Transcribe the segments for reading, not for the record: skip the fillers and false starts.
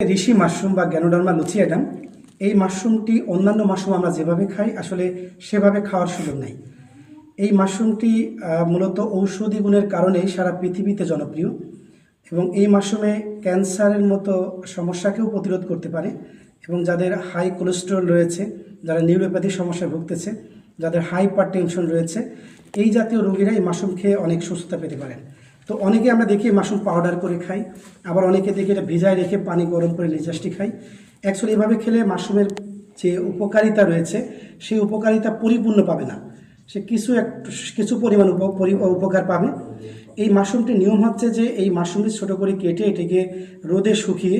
ঋষি mushroom বা Ganoderma লুচিয়াডাম, এই মাশরুমটি অন্যান্য মাশরুম আমরা যেভাবে খাই আসলে সেভাবে খাওয়ার সুযোগ নাই। এই মাশরুমটি মূলত ঔষধি গুণের কারণেই সারা পৃথিবীতে জনপ্রিয় এবং এই মাশরুমে ক্যান্সারের মতো সমস্যাকেও প্রতিরোধ করতে পারে এবং যাদের হাই কোলেস্টেরল রয়েছে, যারা নিউরোপ্যাথি সমস্যায় ভুগতেছে, যাদের হাইপার টেনশন রয়েছে, এই জাতীয় রোগীরা এই মাশরুম খেয়ে অনেক সুস্থতা পেতে পারেন। তো অনেকে আমরা দেখি মাশরুম পাউডার করে খাই, আবার অনেকে দেখি এটা ভিজায় রেখে পানি গরম করে নির্যাসটি খাই। অ্যাকচুয়ালি এভাবে খেলে মাশরুমের যে উপকারিতা রয়েছে সেই উপকারিতা পরিপূর্ণ পাবে না, সে কিছু পরিমাণ উপকার পাবে। এই মাশরুমটির নিয়ম হচ্ছে যে এই মাশরুমটি ছোটো করে কেটে এটিকে রোদে শুকিয়ে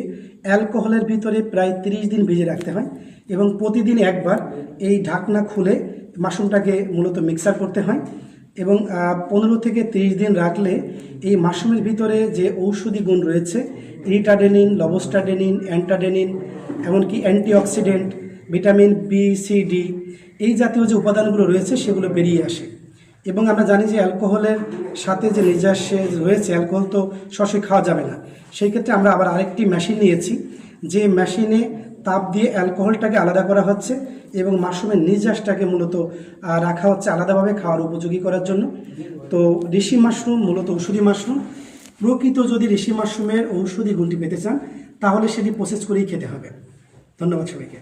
অ্যালকোহলের ভিতরে প্রায় 30 দিন ভিজে রাখতে হয় এবং প্রতিদিন একবার এই ঢাকনা খুলে মাশরুমটাকে মূলত মিক্সার করতে হয় এবং 15 থেকে 30 দিন রাখলে এই মাশরুমের ভিতরে যে ঔষধি গুণ রয়েছে, রিটাডেনিন, লবোস্টাডেনিন, অ্যান্টাডেনিন, এমনকি antioxidant, vitamin B, C, D, এই জাতীয় যে উপাদানগুলো রয়েছে সেগুলো বেরিয়ে আসে। এবং আমরা জানি যে অ্যালকোহলের সাথে যে নির্যাসে রয়েছে, অ্যালকোহল তো সরাসরি খাওয়া যাবে না, সেই ক্ষেত্রে আমরা আবার আরেকটি মেশিন নিয়েছি, যে মেশিনে তাপ দিয়ে অ্যালকোহলটাকে আলাদা করা হচ্ছে এবং মাশরুমের নির্যাসটাকে মূলত রাখা হচ্ছে আলাদাভাবে খাওয়ার উপযোগী করার জন্য। তো ঋষি মাশরুম মূলত ঔষধি মাশরুম। প্রকৃত যদি ঋষি মাশরুমের ঔষধি গুণটি পেতে চান তাহলে সেটি প্রসেস করেই খেতে হবে। ধন্যবাদ সবাইকে।